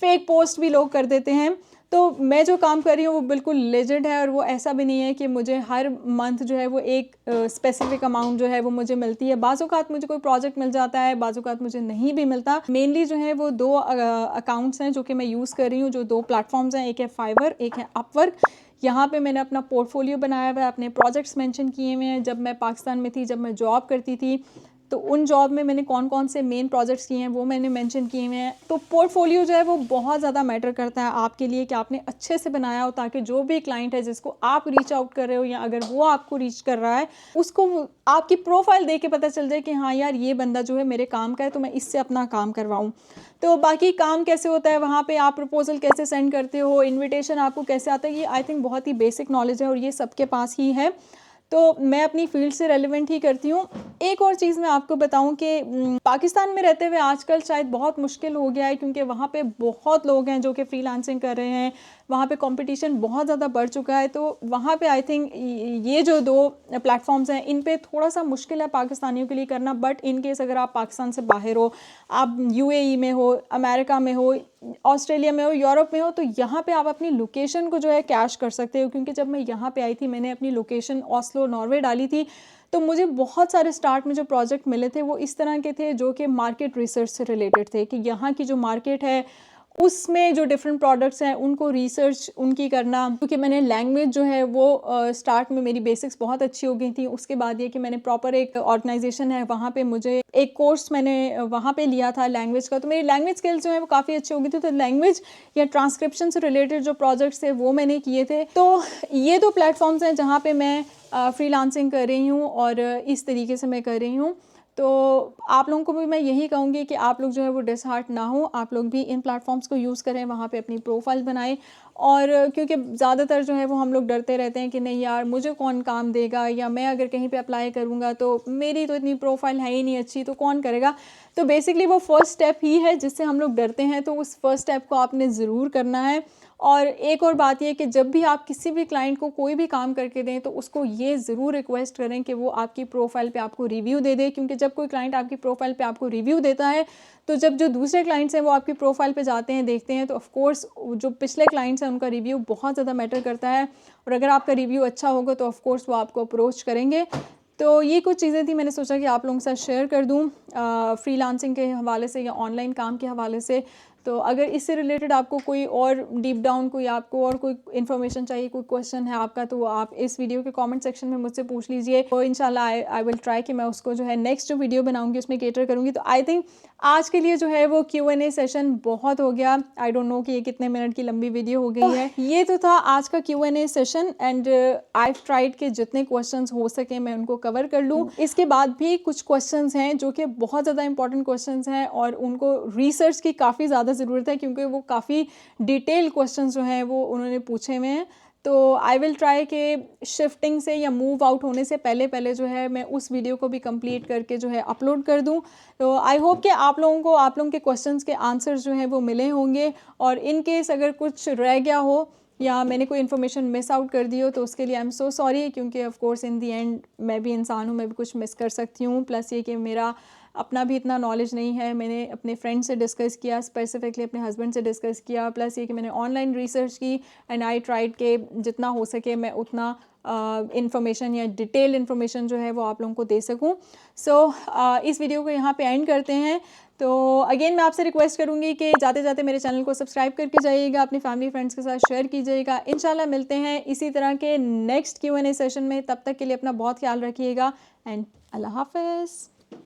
फेक पोस्ट भी लोग कर देते हैं। तो मैं जो काम कर रही हूँ वो बिल्कुल लेजिट है और वो ऐसा भी नहीं है कि मुझे हर मंथ जो है वो एक स्पेसिफिक अमाउंट जो है वो मुझे मिलती है। बाज़-औक़ात मुझे कोई प्रोजेक्ट मिल जाता है, बाज़-औक़ात मुझे नहीं भी मिलता। मेनली जो है वो 2 अकाउंट्स हैं जो कि मैं यूज़ कर रही हूँ, जो 2 प्लेटफॉर्म्स हैं, एक है फाइवर, एक है अपवर्क। यहाँ पे मैंने अपना पोर्टफोलियो बनाया हुआ है, अपने प्रोजेक्ट्स मेंशन किए हुए हैं। जब मैं पाकिस्तान में थी, जब मैं जॉब करती थी, तो उन जॉब में मैंने कौन कौन से मेन प्रोजेक्ट्स किए हैं वो मैंने मेंशन किए हुए हैं। तो पोर्टफोलियो जो है वो बहुत ज़्यादा मैटर करता है आपके लिए कि आपने अच्छे से बनाया हो, ताकि जो भी क्लाइंट है जिसको आप रीच आउट कर रहे हो या अगर वो आपको रीच कर रहा है उसको आपकी प्रोफाइल देख के पता चल जाए कि हाँ यार ये बंदा जो है मेरे काम का है, तो मैं इससे अपना काम करवाऊँ। तो बाकी काम कैसे होता है, वहाँ पे आप प्रपोजल कैसे सेंड करते हो, इन्विटेशन आपको कैसे आता है, ये आई थिंक बहुत ही बेसिक नॉलेज है और ये सबके पास ही है। तो मैं अपनी फील्ड से रेलिवेंट ही करती हूँ। एक और चीज़ मैं आपको बताऊँ कि पाकिस्तान में रहते हुए आजकल शायद बहुत मुश्किल हो गया है, क्योंकि वहाँ पे बहुत लोग हैं जो कि फ्रीलांसिंग कर रहे हैं, वहाँ पे कंपटीशन बहुत ज़्यादा बढ़ चुका है। तो वहाँ पे आई थिंक ये जो 2 प्लेटफॉर्म्स हैं इन पे थोड़ा सा मुश्किल है पाकिस्तानियों के लिए करना। बट इन केस अगर आप पाकिस्तान से बाहर हो, आप UAE में हो, अमेरिका में हो, ऑस्ट्रेलिया में हो, यूरोप में हो, तो यहाँ पे आप अपनी लोकेशन को जो है कैश कर सकते हो। क्योंकि जब मैं यहाँ पे आई थी मैंने अपनी लोकेशन ऑस्लो नॉर्वे डाली थी, तो मुझे बहुत सारे स्टार्ट में जो प्रोजेक्ट मिले थे वो इस तरह के थे जो कि मार्केट रिसर्च से रिलेटेड थे कि यहाँ की जो मार्केट है उसमें जो डिफरेंट प्रोडक्ट्स हैं उनको रिसर्च उनकी करना, क्योंकि मैंने लैंग्वेज जो है वो स्टार्ट में मेरी बेसिक्स बहुत अच्छी हो गई थी। उसके बाद ये कि मैंने प्रॉपर एक ऑर्गेनाइजेशन है वहाँ पे मुझे एक कोर्स मैंने वहाँ पे लिया था लैंग्वेज का, तो मेरी लैंग्वेज स्किल्स जो है वो काफ़ी अच्छी हो गई थी। तो लैंग्वेज या ट्रांसक्रिप्शन से रिलेटेड जो प्रोजेक्ट्स थे वो मैंने किए थे। तो ये दो प्लेटफॉर्म्स हैं जहाँ पे मैं फ्रीलांसिंग कर रही हूँ और इस तरीके से मैं कर रही हूँ। तो आप लोगों को भी मैं यही कहूँगी कि आप लोग जो है वो डिसहार्ट ना हो, आप लोग भी इन प्लेटफॉर्म्स को यूज़ करें, वहाँ पे अपनी प्रोफाइल बनाएं। और क्योंकि ज़्यादातर जो है वो हम लोग डरते रहते हैं कि नहीं यार मुझे कौन काम देगा, या मैं अगर कहीं पे अप्लाई करूँगा तो मेरी तो इतनी प्रोफाइल है ही नहीं अच्छी, तो कौन करेगा। तो बेसिकली वो फर्स्ट स्टेप ही है जिससे हम लोग डरते हैं, तो उस फर्स्ट स्टेप को आपने ज़रूर करना है। और एक और बात यह कि जब भी आप किसी भी क्लाइंट को कोई भी काम करके दें तो उसको ये ज़रूर रिक्वेस्ट करें कि वो आपकी प्रोफाइल पे आपको रिव्यू दे दे, क्योंकि जब कोई क्लाइंट आपकी प्रोफाइल पे आपको रिव्यू देता है तो जब जो दूसरे क्लाइंट्स हैं वो आपकी प्रोफाइल पे जाते हैं देखते हैं, तो ऑफ कोर्स जो पिछले क्लाइंट्स हैं उनका रिव्यू बहुत ज़्यादा मैटर करता है। और अगर आपका रिव्यू अच्छा होगा तो ऑफ कोर्स वो आपको अप्रोच करेंगे। तो ये कुछ चीज़ें थी, मैंने सोचा कि आप लोगों के साथ शेयर कर दूँ फ्रीलांसिंग के हवाले से या ऑनलाइन काम के हवाले से। तो अगर इससे रिलेटेड आपको कोई और डीप डाउन कोई आपको और कोई इन्फॉर्मेशन चाहिए, कोई क्वेश्चन है आपका, तो आप इस वीडियो के कमेंट सेक्शन में मुझसे पूछ लीजिए। तो इंशाल्लाह आई विल ट्राई कि मैं उसको जो है नेक्स्ट जो वीडियो बनाऊंगी उसमें केटर करूंगी। तो आई थिंक आज के लिए जो है वो Q&A सेशन बहुत हो गया। आई डोंट नो कि ये कितने मिनट की लंबी वीडियो हो गई है। ये तो था आज का Q&A session and I tried के जितने क्वेश्चंस हो सके मैं उनको कवर कर लूँ। इसके बाद भी कुछ क्वेश्चंस हैं जो कि बहुत ज़्यादा इंपॉर्टेंट क्वेश्चंस हैं और उनको रिसर्च की काफ़ी ज़्यादा ज़रूरत है, क्योंकि वो काफ़ी डिटेल क्वेश्चंस जो हैं वो उन्होंने पूछे हुए हैं। तो आई विल ट्राई कि शिफ्टिंग से या मूव आउट होने से पहले पहले जो है मैं उस वीडियो को भी कंप्लीट करके जो है अपलोड कर दूं। तो आई होप कि आप लोगों के क्वेश्चंस के आंसर्स जो हैं वो मिले होंगे। और इन केस अगर कुछ रह गया हो या मैंने कोई इन्फॉर्मेशन मिस आउट कर दी हो तो उसके लिए आई एम सो सॉरी, क्योंकि of course in the and मैं भी इंसान हूँ, मैं भी कुछ मिस कर सकती हूँ। प्लस ये कि मेरा अपना भी इतना नॉलेज नहीं है, मैंने अपने फ्रेंड से डिस्कस किया, स्पेसिफिकली अपने हस्बैंड से डिस्कस किया। प्लस ये कि मैंने ऑनलाइन रिसर्च की एंड आई ट्राइड के जितना हो सके मैं उतना इन्फॉर्मेशन या डिटेल इन्फॉर्मेशन जो है वो आप लोगों को दे सकूं। सो इस वीडियो को यहाँ पे एंड करते हैं। तो अगेन मैं आपसे रिक्वेस्ट करूँगी कि जाते जाते मेरे चैनल को सब्सक्राइब करके जाइएगा, अपनी फैमिली फ्रेंड्स के साथ शेयर कीजिएगा। इंशाल्लाह मिलते हैं इसी तरह के नेक्स्ट Q&A सेशन में। तब तक के लिए अपना बहुत ख्याल रखिएगा एंड अल्लाह हाफ़िज़।